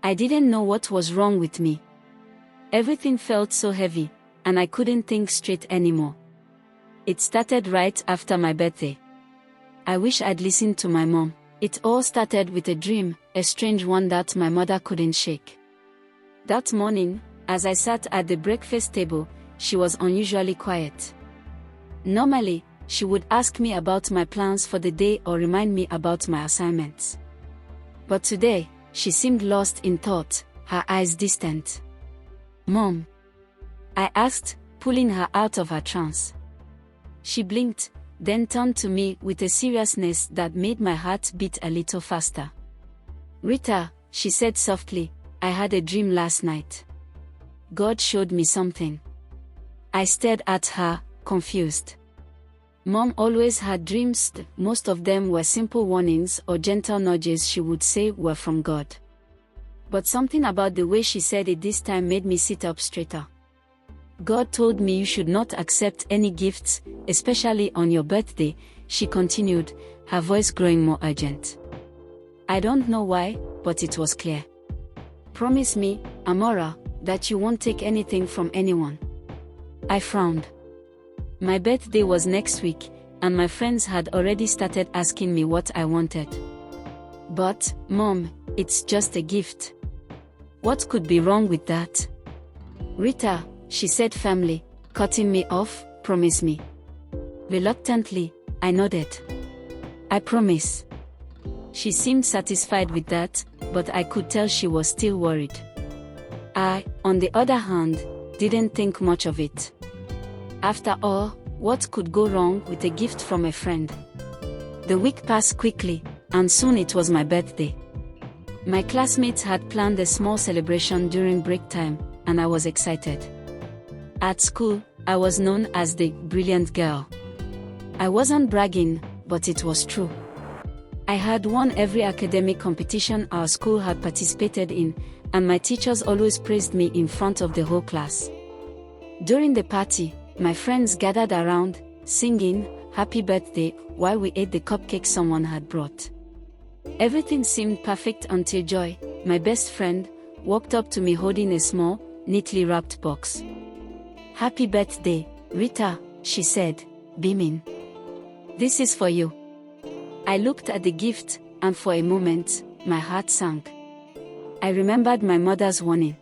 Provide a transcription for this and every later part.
I didn't know what was wrong with me. Everything felt so heavy, and I couldn't think straight anymore. It started right after my birthday. I wish I'd listened to my mom. It all started with a dream, a strange one that my mother couldn't shake. That morning, as I sat at the breakfast table, she was unusually quiet. Normally, she would ask me about my plans for the day or remind me about my assignments. But today, she seemed lost in thought, her eyes distant. "Mom?" I asked, pulling her out of her trance. She blinked, then turned to me with a seriousness that made my heart beat a little faster. "Rita," she said softly, "I had a dream last night. God showed me something." I stared at her, confused. Mom always had dreams. Most of them were simple warnings or gentle nudges she would say were from God. But something about the way she said it this time made me sit up straighter. "God told me you should not accept any gifts, especially on your birthday," she continued, her voice growing more urgent. I don't know why, but it was clear. "Promise me, Amora, that you won't take anything from anyone." I frowned. My birthday was next week, and my friends had already started asking me what I wanted. "But, Mom, it's just a gift. What could be wrong with that?" "Rita," she said firmly, cutting me off, "promise me." Reluctantly, I nodded. "I promise." She seemed satisfied with that, but I could tell she was still worried. I, on the other hand, didn't think much of it. After all, what could go wrong with a gift from a friend? The week passed quickly, and soon it was my birthday. My classmates had planned a small celebration during break time, and I was excited. At school, I was known as the brilliant girl. I wasn't bragging, but it was true. I had won every academic competition our school had participated in, and my teachers always praised me in front of the whole class. During the party, my friends gathered around, singing "Happy Birthday" while we ate the cupcake someone had brought. Everything seemed perfect until Joy, my best friend, walked up to me holding a small, neatly wrapped box. "Happy birthday, Rita," she said, beaming. "This is for you." I looked at the gift, and for a moment, my heart sank. I remembered my mother's warning.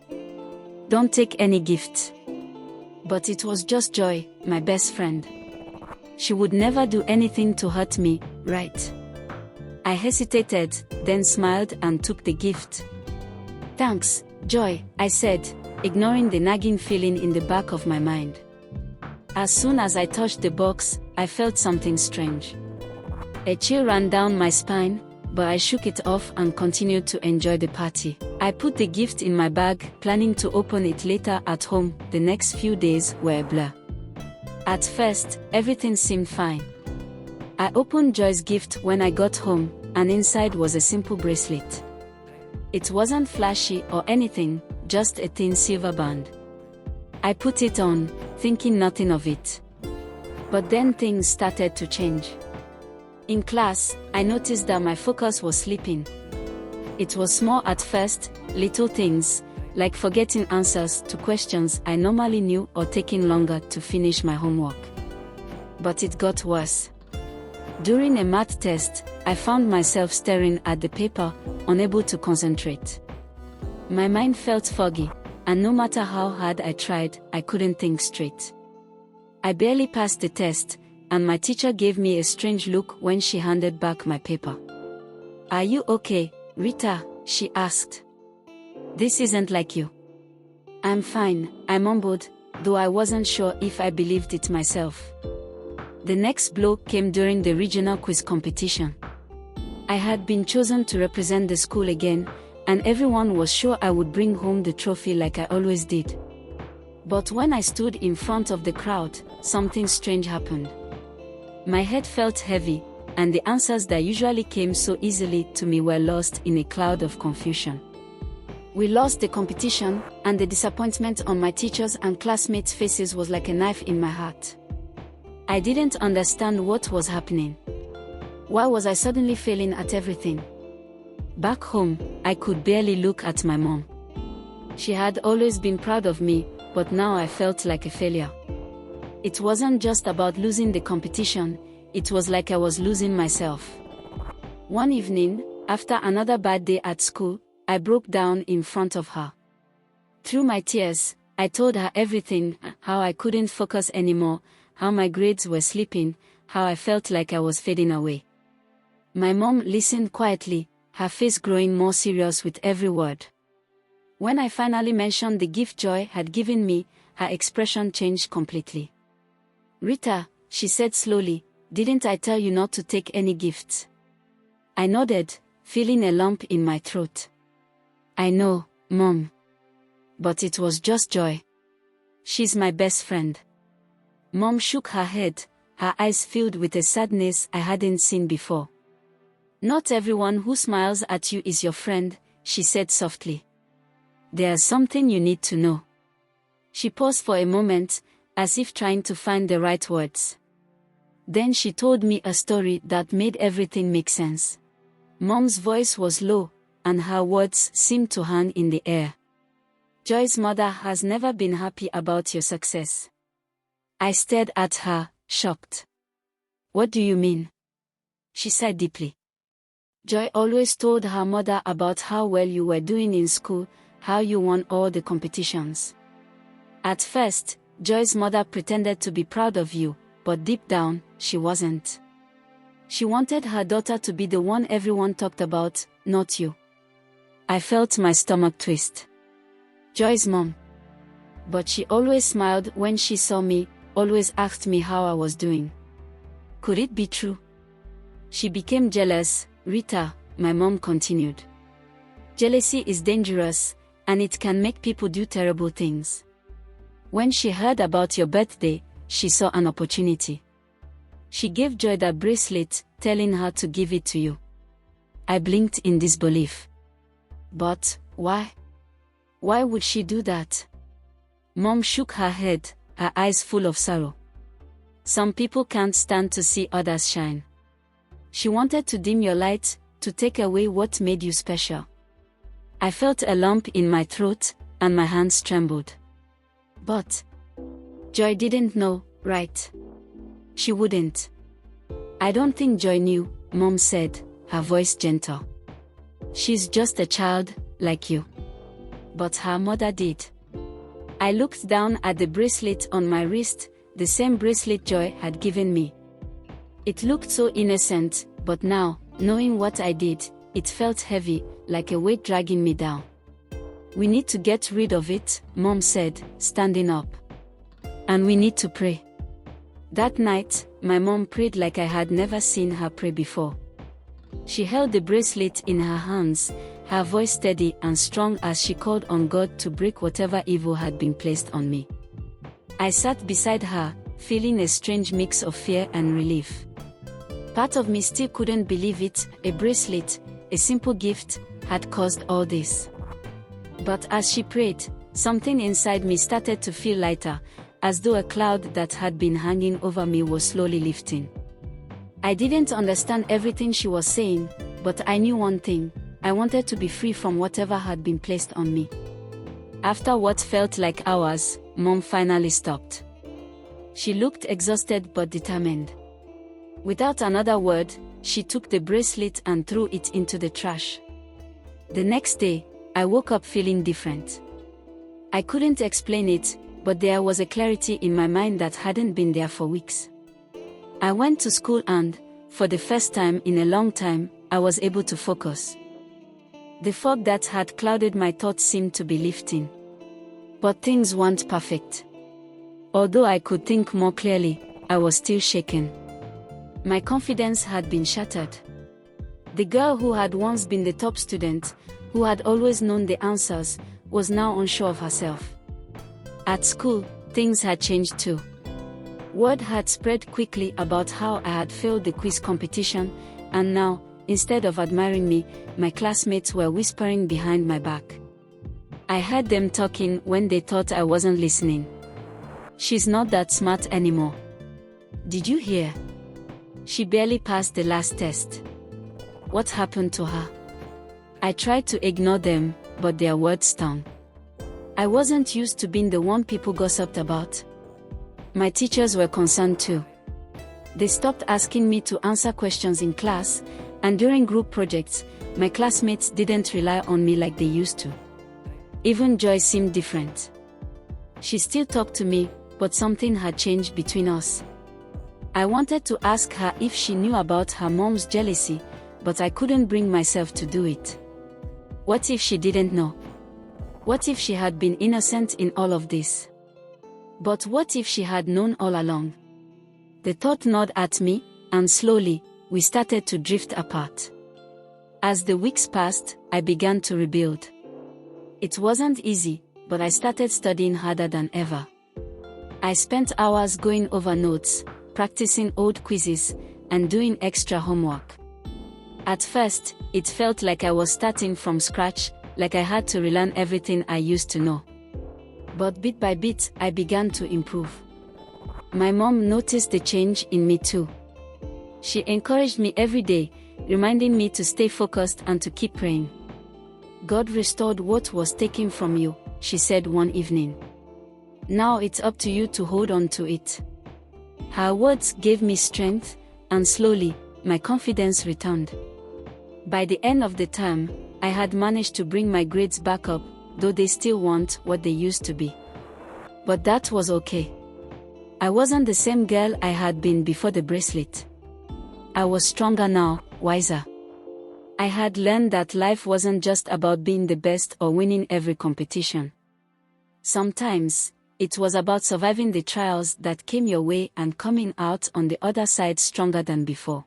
"Don't take any gift." But it was just Joy, my best friend. She would never do anything to hurt me, right? I hesitated, then smiled and took the gift. "Thanks, Joy," I said, ignoring the nagging feeling in the back of my mind. As soon as I touched the box, I felt something strange. A chill ran down my spine, but I shook it off and continued to enjoy the party. I put the gift in my bag, planning to open it later at home. The next few days were a blur. At first, everything seemed fine. I opened Joy's gift when I got home, and inside was a simple bracelet. It wasn't flashy or anything, just a thin silver band. I put it on, thinking nothing of it. But then things started to change. In class, I noticed that my focus was slipping. It was small at first, little things, like forgetting answers to questions I normally knew or taking longer to finish my homework. But it got worse. During a math test, I found myself staring at the paper, unable to concentrate. My mind felt foggy, and no matter how hard I tried, I couldn't think straight. I barely passed the test, and my teacher gave me a strange look when she handed back my paper. "Are you okay, Rita?" she asked. "This isn't like you." "I'm fine," I mumbled, though I wasn't sure if I believed it myself. The next blow came during the regional quiz competition. I had been chosen to represent the school again, and everyone was sure I would bring home the trophy like I always did. But when I stood in front of the crowd, something strange happened. My head felt heavy, and the answers that usually came so easily to me were lost in a cloud of confusion. We lost the competition, and the disappointment on my teachers' and classmates' faces was like a knife in my heart. I didn't understand what was happening. Why was I suddenly failing at everything? Back home, I could barely look at my mom. She had always been proud of me, but now I felt like a failure. It wasn't just about losing the competition, it was like I was losing myself. One evening, after another bad day at school, I broke down in front of her. Through my tears, I told her everything, how I couldn't focus anymore, how my grades were slipping, how I felt like I was fading away. My mom listened quietly, her face growing more serious with every word. When I finally mentioned the gift Joy had given me, her expression changed completely. "Rita," she said slowly, "didn't I tell you not to take any gifts?" I nodded, feeling a lump in my throat. "I know, Mom. But it was just Joy. She's my best friend." Mom shook her head, her eyes filled with a sadness I hadn't seen before. "Not everyone who smiles at you is your friend," she said softly. "There's something you need to know." She paused for a moment, as if trying to find the right words. Then she told me a story that made everything make sense. Mom's voice was low, and her words seemed to hang in the air. "Joy's mother has never been happy about your success." I stared at her, shocked. "What do you mean?" She said deeply. "Joy always told her mother about how well you were doing in school, how you won all the competitions. At first, Joy's mother pretended to be proud of you, but deep down, she wasn't. She wanted her daughter to be the one everyone talked about, not you." I felt my stomach twist. Joy's mom. But she always smiled when she saw me, always asked me how I was doing. Could it be true? She became jealous, Rita, my mom continued. "Jealousy is dangerous, and it can make people do terrible things. When she heard about your birthday, she saw an opportunity. She gave Joy that bracelet, telling her to give it to you." I blinked in disbelief. "But, why? Why would she do that?" Mom shook her head, her eyes full of sorrow. "Some people can't stand to see others shine. She wanted to dim your light, to take away what made you special." I felt a lump in my throat, and my hands trembled. "But Joy didn't know, right? She wouldn't." "I don't think Joy knew," Mom said, her voice gentle. "She's just a child, like you." "But her mother did." I looked down at the bracelet on my wrist, the same bracelet Joy had given me. It looked so innocent, but now, knowing what I did, it felt heavy, like a weight dragging me down. "We need to get rid of it," Mom said, standing up. "And we need to pray." That night, my mom prayed like I had never seen her pray before. She held the bracelet in her hands, her voice steady and strong as she called on God to break whatever evil had been placed on me. I sat beside her, feeling a strange mix of fear and relief. Part of me still couldn't believe it, a bracelet, a simple gift, had caused all this. But as she prayed, something inside me started to feel lighter, as though a cloud that had been hanging over me was slowly lifting. I didn't understand everything she was saying, but I knew one thing: I wanted to be free from whatever had been placed on me. After what felt like hours, Mom finally stopped. She looked exhausted but determined. Without another word, she took the bracelet and threw it into the trash. The next day, I woke up feeling different. I couldn't explain it, but there was a clarity in my mind that hadn't been there for weeks. I went to school and, for the first time in a long time, I was able to focus. The fog that had clouded my thoughts seemed to be lifting. But things weren't perfect. Although I could think more clearly, I was still shaken. My confidence had been shattered. The girl who had once been the top student, who had always known the answers, was now unsure of herself. At school, things had changed too. Word had spread quickly about how I had failed the quiz competition, and now, instead of admiring me, my classmates were whispering behind my back. I heard them talking when they thought I wasn't listening. "She's not that smart anymore. Did you hear? She barely passed the last test. What happened to her?" I tried to ignore them, but their words stung. I wasn't used to being the one people gossiped about. My teachers were concerned too. They stopped asking me to answer questions in class, and during group projects, my classmates didn't rely on me like they used to. Even Joy seemed different. She still talked to me, but something had changed between us. I wanted to ask her if she knew about her mom's jealousy, but I couldn't bring myself to do it. What if she didn't know? What if she had been innocent in all of this? But what if she had known all along? The thought gnawed at me, and slowly, we started to drift apart. As the weeks passed, I began to rebuild. It wasn't easy, but I started studying harder than ever. I spent hours going over notes, practicing old quizzes, and doing extra homework. At first, it felt like I was starting from scratch, like I had to relearn everything I used to know. But bit by bit, I began to improve. My mom noticed the change in me too. She encouraged me every day, reminding me to stay focused and to keep praying. God restored what was taken from you, she said one evening. Now it's up to you to hold on to it. Her words gave me strength, and slowly, my confidence returned. By the end of the term, I had managed to bring my grades back up, though they still weren't what they used to be. But that was okay. I wasn't the same girl I had been before the bracelet. I was stronger now, wiser. I had learned that life wasn't just about being the best or winning every competition. Sometimes, it was about surviving the trials that came your way and coming out on the other side stronger than before.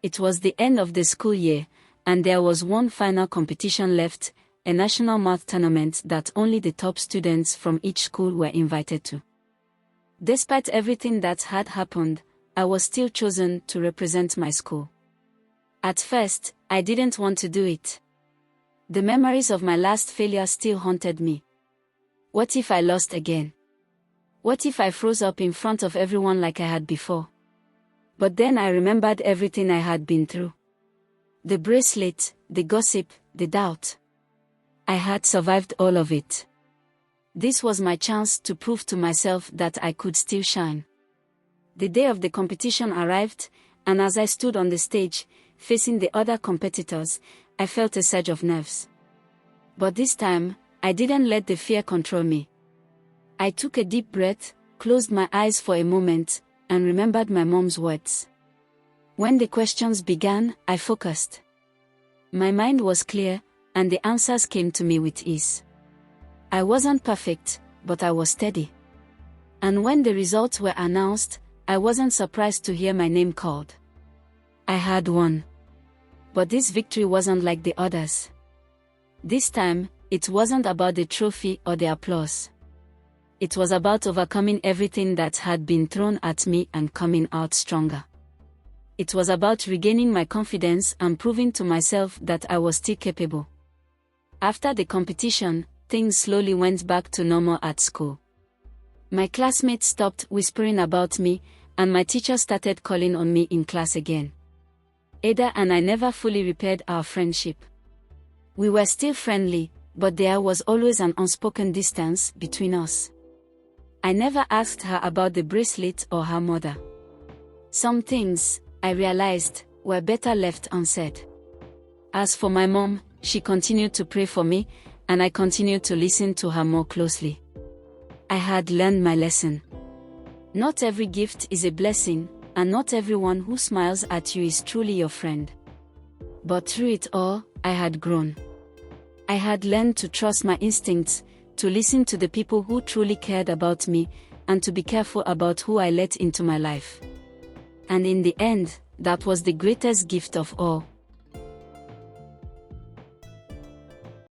It was the end of the school year, and there was one final competition left, a national math tournament that only the top students from each school were invited to. Despite everything that had happened, I was still chosen to represent my school. At first, I didn't want to do it. The memories of my last failure still haunted me. What if I lost again? What if I froze up in front of everyone like I had before? But then I remembered everything I had been through. The bracelet, the gossip, the doubt. I had survived all of it. This was my chance to prove to myself that I could still shine. The day of the competition arrived, and as I stood on the stage, facing the other competitors, I felt a surge of nerves. But this time, I didn't let the fear control me. I took a deep breath, closed my eyes for a moment, and remembered my mom's words. When the questions began, I focused. My mind was clear, and the answers came to me with ease. I wasn't perfect, but I was steady. And when the results were announced, I wasn't surprised to hear my name called. I had won. But this victory wasn't like the others. This time, it wasn't about the trophy or the applause. It was about overcoming everything that had been thrown at me and coming out stronger. It was about regaining my confidence and proving to myself that I was still capable. After the competition, things slowly went back to normal at school. My classmates stopped whispering about me, and my teacher started calling on me in class again. Ada and I never fully repaired our friendship. We were still friendly, but there was always an unspoken distance between us. I never asked her about the bracelet or her mother. Some things, I realized, were better left unsaid. As for my mom, she continued to pray for me, and I continued to listen to her more closely. I had learned my lesson. Not every gift is a blessing, and not everyone who smiles at you is truly your friend. But through it all, I had grown. I had learned to trust my instincts, to listen to the people who truly cared about me, and to be careful about who I let into my life. And in the end, that was the greatest gift of all.